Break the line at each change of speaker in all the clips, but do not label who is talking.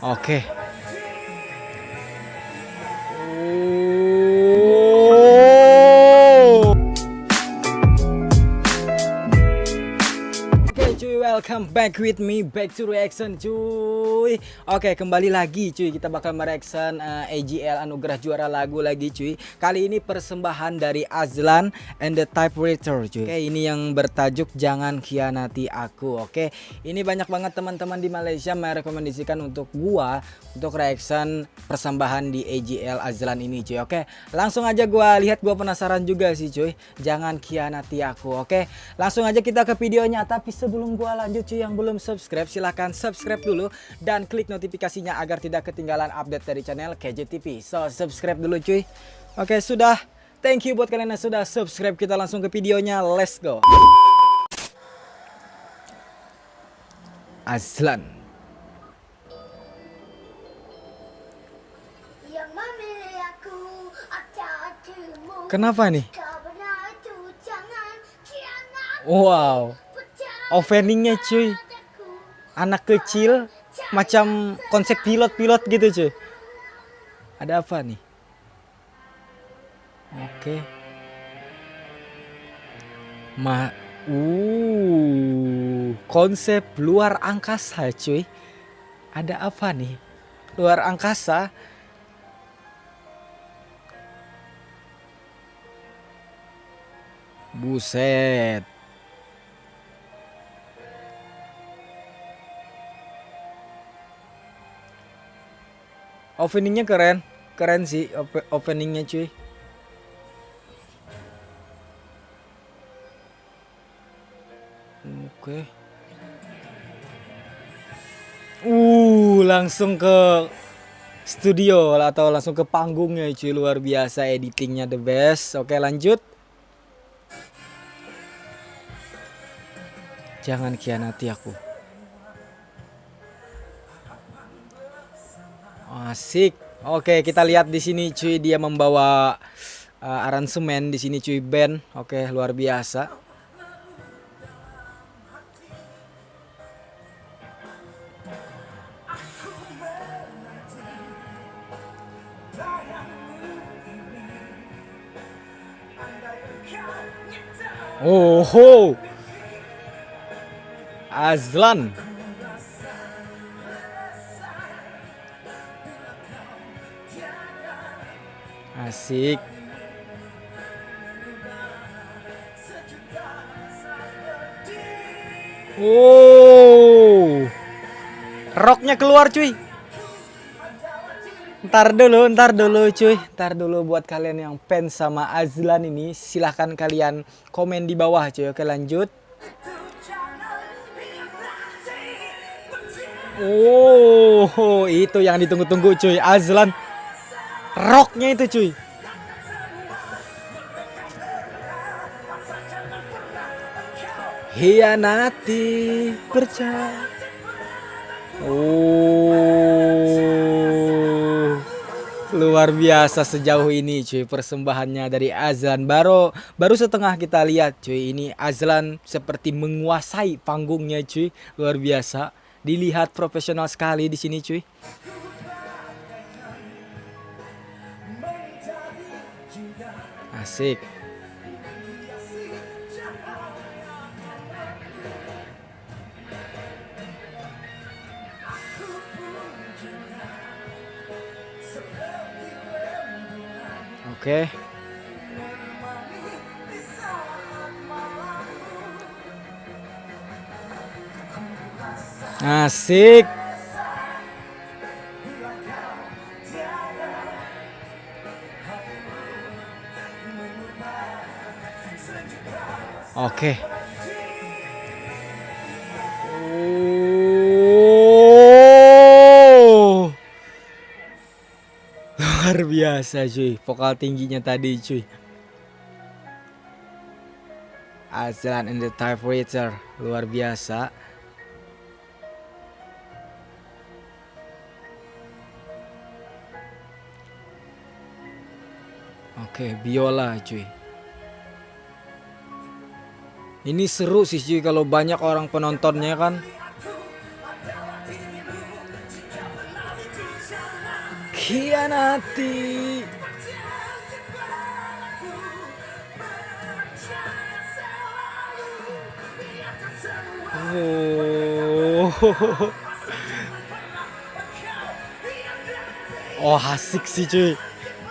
Oke. Oke cuy, welcome back with me, back to reaction cuy. Oke, kembali lagi cuy, kita bakal mereaction AJL Anugerah Juara Lagu lagi cuy. Kali ini persembahan dari Azlan and the Typewriter cuy. Oke, ini yang bertajuk Jangan Khianati Aku. Oke, ini banyak banget teman-teman di Malaysia merekomendasikan untuk gua untuk reaction persembahan di AJL Azlan ini cuy. Oke, langsung aja gua lihat, gua penasaran juga sih cuy. Jangan Khianati Aku. Oke, langsung aja kita ke videonya. Tapi sebelum gua lanjut cuy, yang belum subscribe silahkan subscribe dulu dan klik notifikasinya agar tidak ketinggalan update dari channel KJTV. So subscribe dulu cuy. Oke, sudah. Thank you buat kalian yang sudah subscribe. Kita langsung ke videonya. Let's go. Azlan. Kenapa nih? Wow, openingnya cuy, anak kecil macam konsep pilot-pilot gitu cuy. Ada apa nih? Oke. Konsep luar angkasa cuy. Ada apa nih? Luar angkasa. Buset. Openingnya keren, keren sih openingnya cuy. Oke. Langsung ke studio atau langsung ke panggungnya cuy, luar biasa, editingnya the best. Oke, lanjut. Jangan khianati aku. Asik. Oke, kita lihat di sini cuy, dia membawa aransemen di sini cuy, band. Oke, luar biasa. Oh, Azlan. Asik. Rocknya keluar cuy. Ntar dulu cuy. Ntar dulu buat kalian yang fans sama Azlan ini, silahkan kalian komen di bawah cuy. Oke, lanjut. Itu yang ditunggu-tunggu cuy. Azlan. Rocknya itu cuy. Hianati percaya. Luar biasa sejauh ini cuy persembahannya dari Azlan. Baru setengah kita lihat cuy. Ini Azlan seperti menguasai panggungnya cuy. Luar biasa. Dilihat profesional sekali di sini cuy. Asik. Oke. Asik. Oke. Luar biasa cuy, vokal tingginya tadi cuy. Azlan and the Typewriter, luar biasa. Oke, biola cuy. Ini seru sih cuy kalau banyak orang penontonnya kan. Khianati. Oh. Oh, asik sih cuy.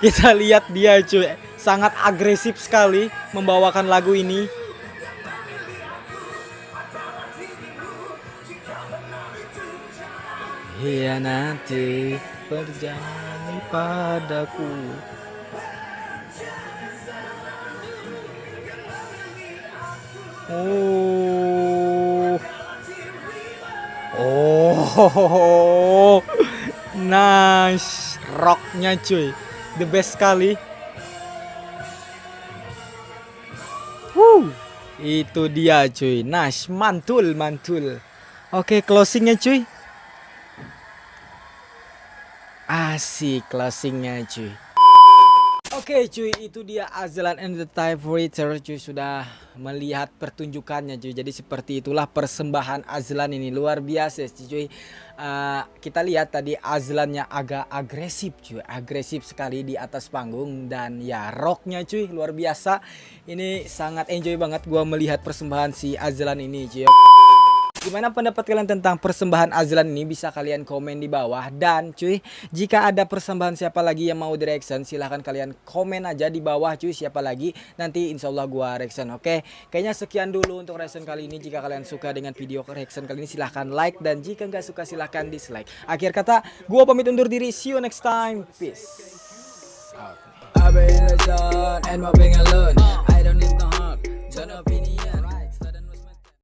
Kita lihat dia cuy, sangat agresif sekali membawakan lagu ini. Hianati berjanji padaku. Oh, nice, rocknya cuy, the best sekali. Itu dia cuy, nice, mantul. Oke, closingnya cuy. Asik closingnya cuy. Oke cuy, itu dia Azlan and the Typewriter cuy, sudah melihat pertunjukannya cuy. Jadi seperti itulah persembahan Azlan ini, luar biasa cuy. Kita lihat tadi Azlannya agak agresif cuy, agresif sekali di atas panggung, dan ya rocknya cuy luar biasa. Ini sangat enjoy banget gua melihat persembahan si Azlan ini cuy. Gimana pendapat kalian tentang persembahan Azlan ini? Bisa kalian komen di bawah. Dan cuy, jika ada persembahan siapa lagi yang mau di reaction, silahkan kalian komen aja di bawah cuy, siapa lagi. Nanti insya Allah gua reaction. Oke, kayaknya sekian dulu untuk reaction kali ini. Jika kalian suka dengan video reaction kali ini, silahkan like. Dan jika nggak suka, silahkan dislike. Akhir kata, gua pamit undur diri. See you next time. Peace out.